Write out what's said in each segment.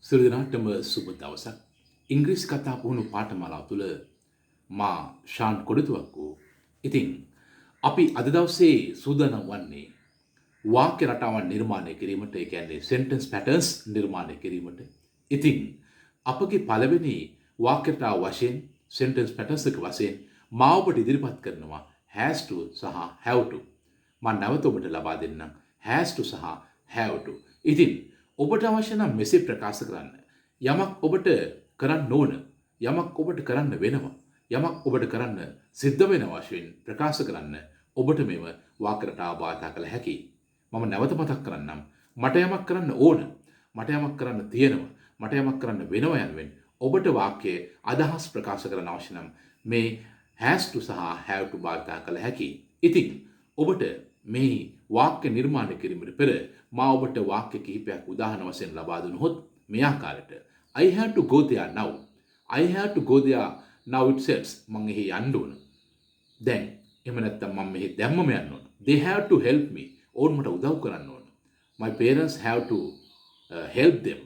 සියලු දෙනාටම සුබ දවසක්. ඉංග්‍රීසි කතා පුහුණු පාඨමාලාව තුළ මා ශාන් කොඩිතුවක්කු. ඉතින් අපි අද දවසේ සූදානම් වන්නේ වාක්‍ය රටාවන් නිර්මාණය කිරීමට, ඒ කියන්නේ sentence patterns නිර්මාණය කිරීමට. ඉතින් අපගේ පළවෙනි වාක්‍ය රටාව වශයෙන් sentence patterns එක වශයෙන් මා ඔබට ඉදිරිපත් කරනවා has to සහ have to. මම නැවත ඔබට ලබා දෙන්නම් has to සහ have to. ඉතින් ඔබට අවශ්‍ය නම් මෙසේ ප්‍රකාශ කරන්න. යමක් ඔබට කරන්න ඕන, යමක් ඔබට කරන්න වෙනවා, යමක් ඔබට කරන්න සිද්ධ වෙන වශයෙන් ප්‍රකාශ කරන්න ඔබට මෙව වාක්‍ය රටාව භාවිත කළ හැකියි. මම නැවත මතක් කරන්නම්. මට යමක් කරන්න ඕන, මට යමක් කරන්න තියෙනවා, මට යමක් කරන්න වෙනවා යනුවෙන් ඔබට වාක්‍යයේ අදහස් ප්‍රකාශ කරන්න අවශ්‍ය නම් මේ has to සහ have to භාවිත කළ හැකියි. ඉතින් ඔබට මේ වාක්‍ය නිර්මාණය කිරීමට පෙර මා ඔබට වාක්‍ය කිහිපයක් උදාහරණ වශයෙන් ලබා දුන්නොත් මේ ආකාරයට I have to go there now. I have to go there now it says මම එහි යන්න ඕන. දැන් එහෙම නැත්නම් මම මෙහි දැම්මම යන්න ඕන. They have to help me. ඕන් මට උදව් කරන්න ඕන. My parents have to help them.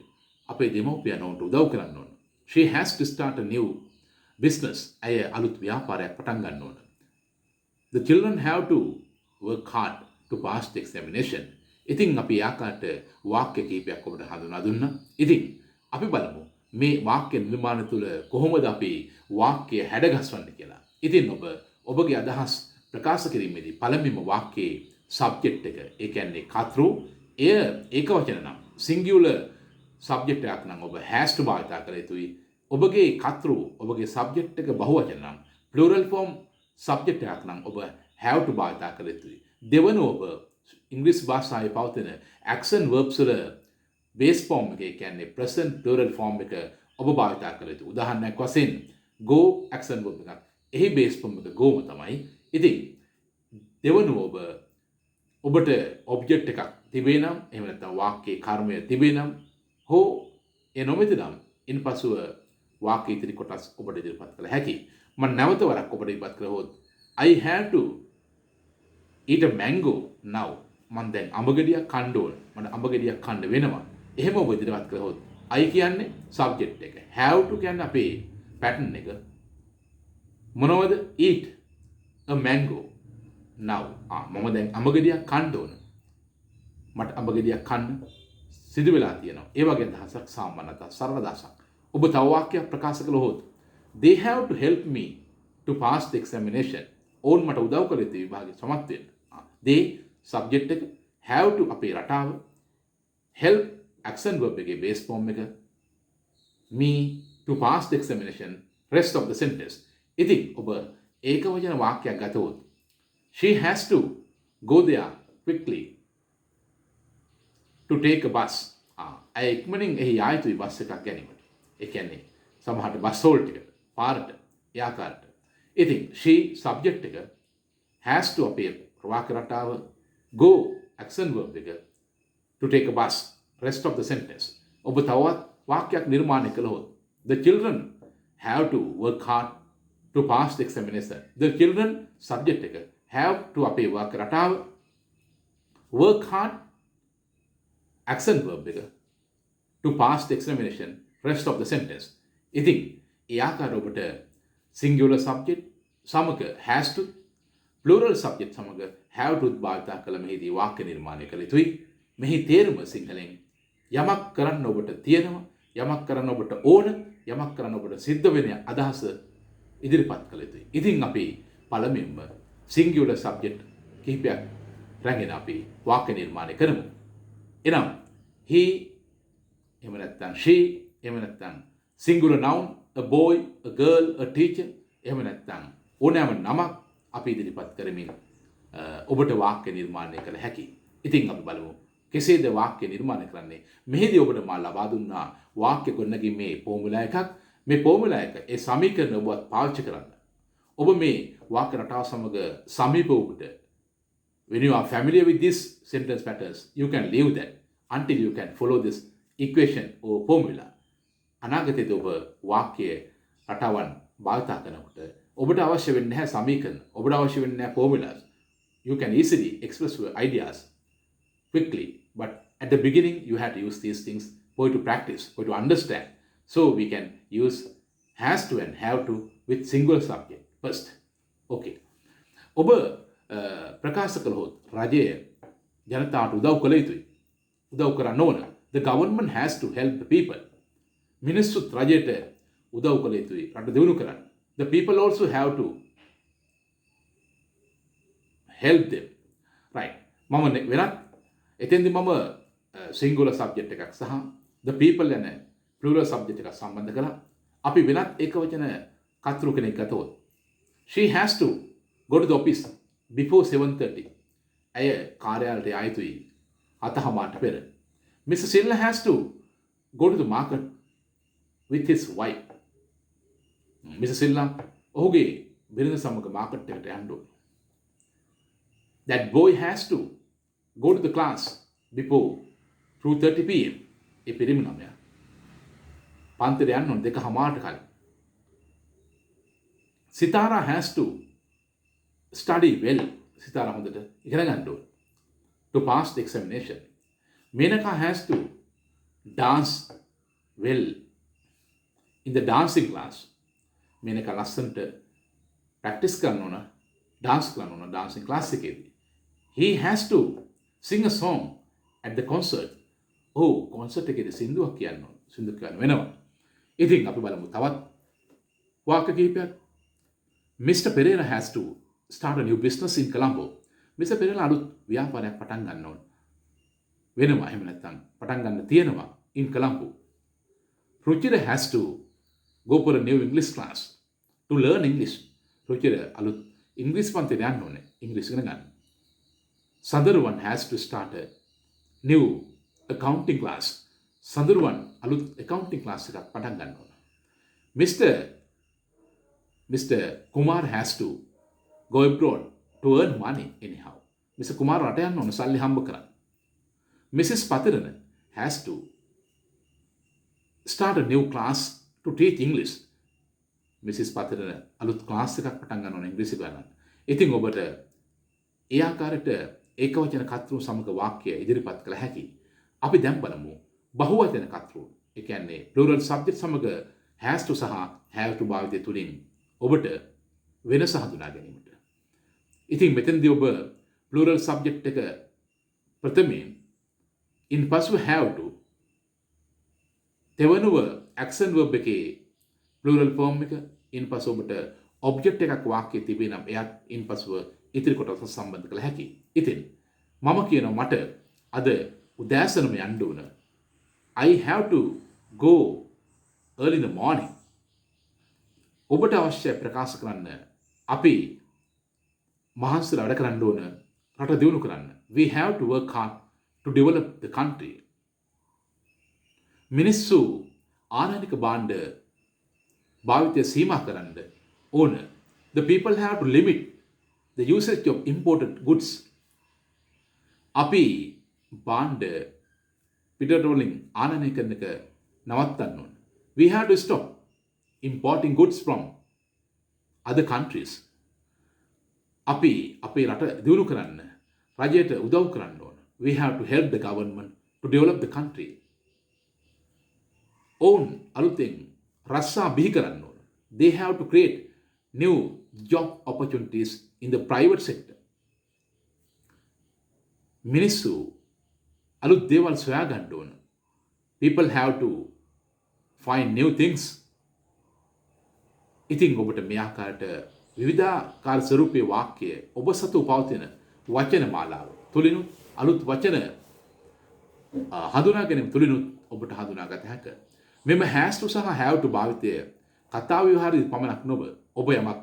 අපේ දෙමව්පියන් ඔවුන්ට උදව් කරන්න ඕන. She has to start a new business. ඇය අලුත් ව්‍යාපාරයක් පටන් ගන්න ඕන. The children have to work hard to pass the examination. ඉතින් අපි ආකාරයට වාක්‍ය කීපයක් ඔබට හඳුනා දුන්නා. ඉතින් අපි බලමු මේ වාක්‍ය නිර්මාණ තුළ කොහොමද අපි වාක්‍ය හැඩගස්වන්නේ කියලා. ඉතින් ඔබගේ අදහස් ප්‍රකාශ කිරීමේදී පළමුවෙන්ම වාක්‍යයේ subject එක, ඒ කියන්නේ කර්තෘ, එය ඒකවචන නම් singular subject එකක් නම් ඔබ has to භාවිත කළ යුතුයි. ඔබගේ කර්තෘ, ඔබගේ subject එක බහුවචන නම් plural form subject එකක් නම් ඔබ have to භාවිත කළ යුතුයි. දෙවන ඔබ ඉංග්‍රීසි භාෂාවේ පවතින action verbs වල base form එක, ඒ කියන්නේ present plural form එක ඔබ භාවිත කළ යුතුයි. උදාහරණයක් වශයෙන් go action verb එකක්. එහි base form එක go තමයි. ඉතින් දෙවනුව ඔබට object එකක් තිබේ නම්, එහෙම නැත්නම් වාක්‍යයේ කර්මය තිබේ නම්, හෝ ඒ නොමැති නම් ඉන්පසුව වාක්‍ය ඉදිරි කොටස් ඔබට ඉදිරිපත් කළ හැකියි. මම නැවත වරක් ඔබට ඉදිරිපත් කළොත් I have to eat a mango now. මම දැන් අඹ ගෙඩියක් කන්න ඕන. මට අඹ ගෙඩියක් කන්න වෙනවා. එහෙම ඔබ ඉදිරිපත් කළොත් I කියන්නේ subject එක. have to කියන්නේ අපේ pattern එක. මොනවද? eat a mango now. මම දැන් අඹ ගෙඩියක් කන්න ඕන. මට අඹ ගෙඩියක් කන්න සිදු වෙලා තියෙනවා. ඒ වගේ අදහසක්, සාමාන්‍ය අදහසක්, සරල අදහසක්. ඔබ තව වාක්‍යයක් ප්‍රකාශ කළොත් they have to help me to pass the examination. ඕන් මට උදව් කළ යුතු විභාගයේ සමත් වෙන්න. they subject එක, have to අපේ රටාව, help action verb එකේ base form එක, me to pass the examination, rest of the sentence. ඉතින් ඔබ ඒකවචන වාක්‍යයක් ගතොත් she has to go there quickly to take a bus. අය ඉක්මනින් එහි යා යුතුයි බස් එකක් ගැනීමට. ඒ කියන්නේ සමහරට බස් හෝල්ට් එකට, පාරට, ඒ ආකාරයට. ඉතින් she subject එක, has to අපේ වාක්‍ය රටාව, go action verb එක, to take a bus, rest of the sentence. ඔබ තවත් වාක්‍යයක් නිර්මාණය කළොත් the children have to work hard to pass the examination. The children subject එක, have to අපේ වාක්‍ය රටාව, work hard action verb එක, to pass the examination, rest of the sentence. ඉතින් ඒ ආකාරයට ඔබට singular subject සමග has to, plural subject සමග have to භාවිත කළ මෙහිදී වාක්‍ය නිර්මාණය කළ යුතුයි. මෙහි තේරුම සිංහලෙන් යමක් කරන්න ඔබට තියෙනවා, යමක් කරන්න ඔබට ඕන, යමක් කරන්න ඔබට සිද්ධ වෙන අදහස ඉදිරිපත් කළ යුතුයි. ඉතින් අපි පළමුවෙන්ම singular subject කිහිපයක් රැගෙන අපි වාක්‍ය නිර්මාණය කරමු. එනම් he, එහෙම නැත්නම් she, එහෙම නැත්නම් singular noun, a boy, a girl, a teacher, එහෙම නැත්නම් ඕනෑම නමක් අපි ඉදිරිපත් කරමින් ඔබට වාක්‍ය නිර්මාණය කළ හැකියි. ඉතින් අපි බලමු කෙසේද වාක්‍ය නිර්මාණය කරන්නේ. මෙහිදී ඔබට මා ලබා දුන්නා වාක්‍ය ගොඩනැගීමේ ෆෝමියුලා එකක්. මේ ෆෝමියුලා එක, ඒ සමීකරණ ඔබත් පාවිච්චි කරන්න. ඔබ මේ වාක්‍ය රටාව සමග සමීප වූට, when you are familiar with this sentence patterns, you can leave that until you can follow this equation or formula. අනාගතයේදී ඔබ වාක්‍ය රටාවන් භාවිත කරනකොට ඔබට අවශ්‍ය වෙන්නේ නැහැ සමීකරණ, ඔබට අවශ්‍ය වෙන්නේ නැහැ formulas. You can easily express your ideas quickly, but at the beginning you have to use these things for you to practice, for you to understand. So we can use has to and have to with singular subject first. Okay. ඔබ ප්‍රකාශ කළොත් රජය ජනතාවට උදව් කළ යුතුයි. උදව් කරන්න ඕන. The government has to help the people. මිනිස්සුත් රජයට උදව් කළ යුතුයි. රට දියුණු කරන්න. The people also have to help them. Right. මම වෙනත් එතෙන්දි මම singular subject එකක් සහ the people යන plural subject එකක් සම්බන්ධ කළා. අපි වෙනත් ඒකවචන කතෘ කෙනෙක් ගතොත් she has to go to the office before 7:30. ඇය කාර්යාලයට යා යුතුයි 7:00ට පෙර. Mr. Silla has to go to the market with his wife. Mr. Silla ඔහුගේ බිරිඳ සමග මාකට් එකට යන්න ඕන. That boy has to go to the class before 2:30 p.m. ඒ පිරිමි ළමයා පන්තිට යන්න ඕන 2:00ට කලින්. Sitara has to study well. Sitara හොඳට ඉගෙන ගන්න ඕන to pass the examination. Menaka has to dance well in the dancing class. Menaka ලස්සනට practice කරන්න ඕන dance කරන්න ඕන dancing class එකේදී. He has to sing a song at the concert. concert එකේදී සින්දුවක් කියන්න ඕන. සින්දු කියන්න වෙනවා. ඉතින් අපි බලමු තවත් වාක්‍ය කිහිපයක්. Mr. Pereira has to start a new business in Colombo. Mr. Pereira අලුත් ව්‍යාපාරයක් පටන් ගන්න ඕන. වෙනවා එහෙම නැත්නම් පටන් ගන්න තියෙනවා in Colombo. Ruchira has to go for a new English class to learn English. Ruchira අලුත් ඉංග්‍රීසි පන්තියට යන්න ඕනේ. ඉංග්‍රීසි ඉගෙන ගන්න. Sadharwan has to start a new accounting class. Sadharwan අලුත් accounting class එකක් පටන් ගන්න ඕන. Mr. Kumar has to go abroad to earn money anyhow. Mr. Kumar රට යන්න ඕන සල්ලි හම්බ කරන්න. Mrs. Patirana has to start a new class to teach English. Mrs. Patirana අලුත් ක්ලාස් එකක් පටන් ගන්න ඕන ඉංග්‍රීසි ගන්න. ඉතින් ඔබට ඒ ආකාරයට ඒකවචන කතෘ සමග වාක්‍ය ඉදිරිපත් කළ හැකි. අපි දැන් බලමු බහුවචන කතෘ. ඒ කියන්නේ plural subject සමග has to සහ have to භාවිතය තුලින් ඔබට වෙනස හඳුනා ගැනීමට. ඉතින් මෙතෙන්දී ඔබ plural subject එක ප්‍රථමයෙන් in පසුව have to තෙවනුව action verb එකේ plural form එක in පසුව ඔබට object එකක් වාක්‍යයේ තිබේ නම් එයත් in පසුව ඉතිරි කොටස සම්බන්ධ කළ හැකියි. ඉතින් මම කියනවා මට අද උදෑසනම යන්න ඕන. I have to go early in the morning. ඔබට අවශ්‍ය ප්‍රකාශ කරන්න අපි මහන්සිලා වැඩ කරන්න ඕන රට දියුණු කරන්න. We have to work hard to develop the country. මිනිස්සු ආනයනික භාණ්ඩ භාවිතය සීමා කරන්න ඕන. The people have to limit the usage of imported goods. අපි භාණ්ඩ පිටරට වලින් ආනයනය කරන එක නවත්තන්න ඕන. We have to stop importing goods from other countries. අපි අපේ රට දියුණු කරන්න රජයට උදව් කරන්න ඕන. We have to help the government to develop the country. ඔවුන් අලුතෙන් රස්සා බිහි කරන්න ඕන. They have to create new job opportunities in the private sector. මිනිස්සු අලුත් දේවල් සොයා ගන්න ඕන. People have to find new things. ඉතින් ඔබට මේ ආකාරයට විවිධාකාර ස්වරූපයේ වාක්‍ය ඔබ සතු පවතින වචන මාලාව තුලිනුත් අලුත් වචන හඳුනා ගැනීම තුලිනුත් ඔබට හඳුනාගත හැක. මෙම has to සහ have to භාවිතය කතා ව්‍යවහාරයේ පමණක් නොව ඔබ යමක්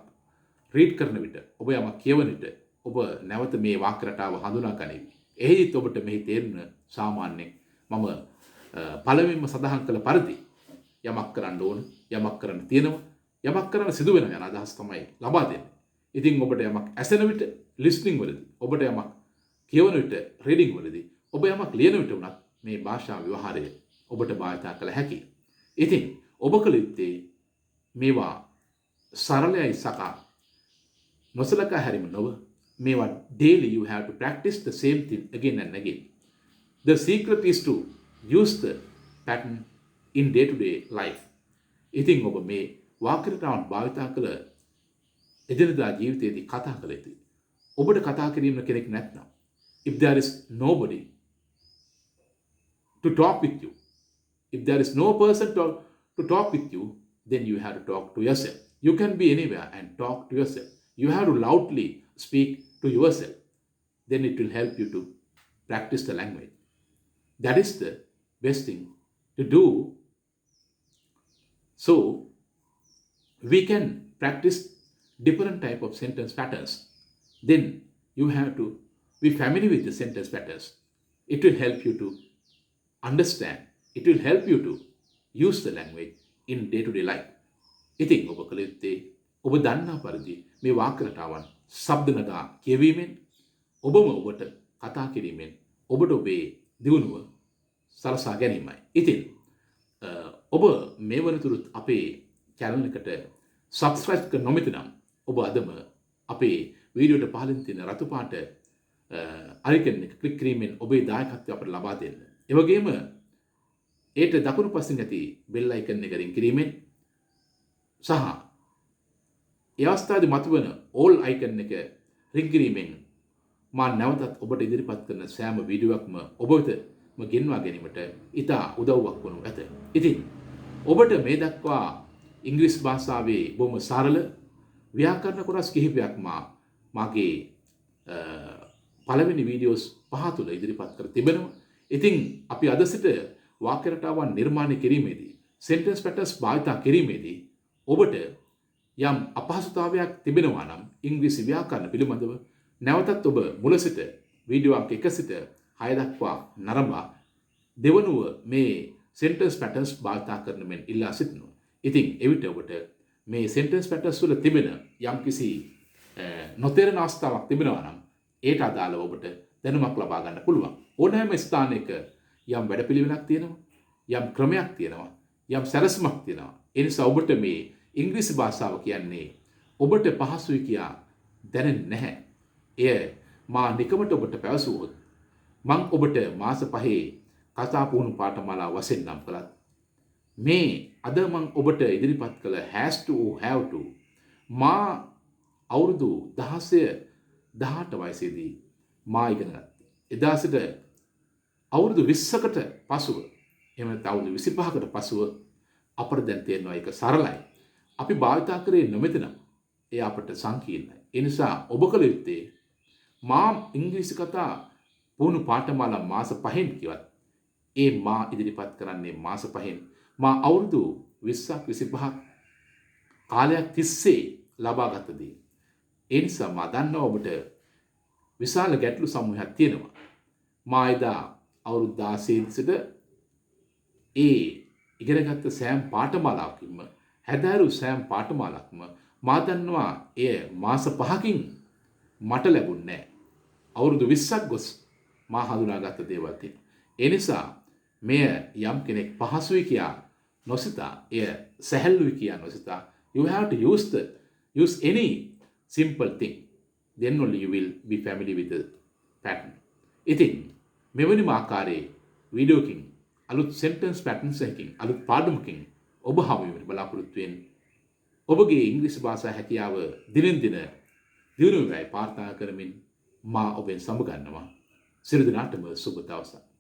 රීඩ් කරන විට ඔබ යමක් කියවන විට ඔබ නැවත මේ වාක්‍ය රටාව හඳුනා ගනිවි. එහිදීත් ඔබට මෙහි තේරෙන සාමාන්‍ය මම පළවෙනිම සඳහන් කළ පරිදි යමක් කරන්න ඕන, යමක් කරන්න තියෙනවා, යමක් කරන්න සිදු වෙනවා යන අදහස් තමයි ලබා දෙන්නේ. ඉතින් ඔබට යමක් ඇසෙන විට ලිස්නින් වලදී, ඔබට යමක් කියවන විට රීඩින් වලදී, ඔබ යමක් ලියන විට උනත් මේ භාෂා ව්‍යවහාරය ඔබට භාවිත කළ හැකියි. ඉතින් ඔබ කළ යුත්තේ මේවා සරලයි සකා නොසලකා හැරීම නොව මේවා daily you have to practice the same thing again and again. The secret is to use the pattern in day-to-day life. ඉතින් ඔබ මේ වාක්‍ය රටාවන් භාවිතා කළ එදිනදා ජීවිතයේදී කතා කළ යුතුයි. ඔබට කතා කිරීම කෙනෙක් නැත්නම්, if there is nobody to talk with you, if there is no person to talk with you, then you have to talk to yourself. You can be anywhere and talk to yourself. You have to loudly speak to yourself. Then it will help you to practice the language. That is the best thing to do. So we can practice different type of sentence patterns. Then you have to be familiar with the sentence patterns. It will help you to understand. It will help you to use the language in day-to-day life. ඉතින් ඔබ කළ යුත්තේ ඔබ දන්නා පරිදි මේ වාක්‍ය රටාවන් ශබ්ද නගා කියවීමෙන් ඔබම ඔබට කතා කිරීමෙන් ඔබට ඔබේ දියුණුව සලසා ගැනීමයි. ඉතින් ඔබ මේ වනතුරුත් අපේ channel එකට subscribe කර නොමැති නම් ඔබ අදම අපේ වීඩියෝට පහළින් තියෙන රතු පාට icon එක ක්ලික් කිරීමෙන් ඔබේ දායකත්වය අපට ලබා දෙන්න. ඒ වගේම ඒට දකුණු පසින් ඇති bell icon එක රින් කිරීමෙන් සහ ඒ අවස්ථාවේ මතුවන all icon එක රින් කිරීමෙන් මා නැවතත් ඔබට ඉදිරිපත් කරන සෑම වීඩියෝවක්ම ඔබ වෙතම ගෙන්වා ගැනීමට ඉතා උදව්වක් වනු ඇත. ඉතින් ඔබට මේ දක්වා ඉංග්‍රීසි භාෂාවේ බොහොම සරල ව්‍යාකරණ කොටස් කිහිපයක් මාගේ පළවෙනි වීඩියෝස් 5 තුල ඉදිරිපත් කර තිබෙනවා. ඉතින් අපි අද සිට වාක්‍ය රටාවන් නිර්මාණය කිරීමේදී sentence patterns භාවිත කිරීමේදී ඔබට යම් අපහසුතාවයක් තිබෙනවා නම් ඉංග්‍රීසි ව්‍යාකරණ පිළිබඳව නැවතත් ඔබ මුල සිට වීඩියෝ අංක 1 සිට 6 දක්වා නරඹා දෙවනුව මේ sentence patterns භාවිත කරන මෙන් ඉල්ලා සිටිනවා. ඉතින් එවිට ඔබට මේ sentence patterns වල තිබෙන යම්කිසි නොතේරෙන අවස්ථාවක් තිබෙනවා නම් ඒට අදාළව ඔබට දැනුමක් ලබා ගන්න පුළුවන්. ඕනෑම ස්ථානයක යම් වැඩපිළිවෙලක් තියෙනවා, යම් ක්‍රමයක් තියෙනවා, යම් සැලැස්මක් තියෙනවා. ඒ නිසා ඔබට මේ ඉංග්‍රීසි භාෂාව කියන්නේ ඔබට පහසුයි කියා දැනෙන්නේ නැහැ. එය මා නිකමට ඔබට පැවසුවොත් මම ඔබට මාස 5 කතා පුහුණු පාඨමාලා වශයෙන් නම් කළත් මේ අද මම ඔබට ඉදිරිපත් කළ has to have to මා අවුරුදු 16 18 වයසේදී මා ඉගෙන ගත්තා. එදා සිට අවුරුදු 20කට පසුව එහෙම නැත්නම් අවුරුදු 25කට පසුව අපට දැන් තේරෙනවා ඒක සරලයි. අපි භාවිතා කරේ නොමැති නම් ඒ අපට සංකීර්ණයි. ඒ නිසා ඔබ කළ යුත්තේ මා ඉංග්‍රීසි කතා පුහුණු පාඨමාලා මාස 5න් කිව්වත් ඒ මා ඉදිරිපත් කරන්නේ මාස 5න් මා අවුරුදු 20ක් 25ක් කාලයක් තිස්සේ ලබාගත දේ. ඒ නිසා මා දන්නවා ඔබට විශාල ගැටලු සමූහයක් තියෙනවා. මා එදා අවුරුදු 16 සිට ඒ ඉගෙනගත්ත සෑම පාඨමාලාවකින්ම හැදෑරු සෑම පාඨමාලාවක්ම මා දන්නවා එය මාස 5කින් මට ලැබුණේ නැහැ. අවුරුදු 20ක් ගොස් මා හඳුනාගත්ත දේවල් තියෙනවා. ඒ නිසා මෙය යම් කෙනෙක් පහසුයි කියා නොසිතා, එය සැහැල්ලුයි කියා නොසිතා, you have to use any simple thing. Then only you will be familiar with the pattern. ඉතින් මෙවැනි ආකාරයේ වීඩියෝකින් අලුත් sentence patterns එකකින් අලුත් පාඩමකින් ඔබ හමු වෙන්න බලාපොරොත්තු වෙන ඔබගේ ඉංග්‍රීසි භාෂා හැකියාව දිනෙන් දින දියුණු වෙයි ප්‍රාර්ථනා කරමින් මා ඔබෙන් සමුගන්නවා. සියලු දෙනාටම සුබ දවසක්.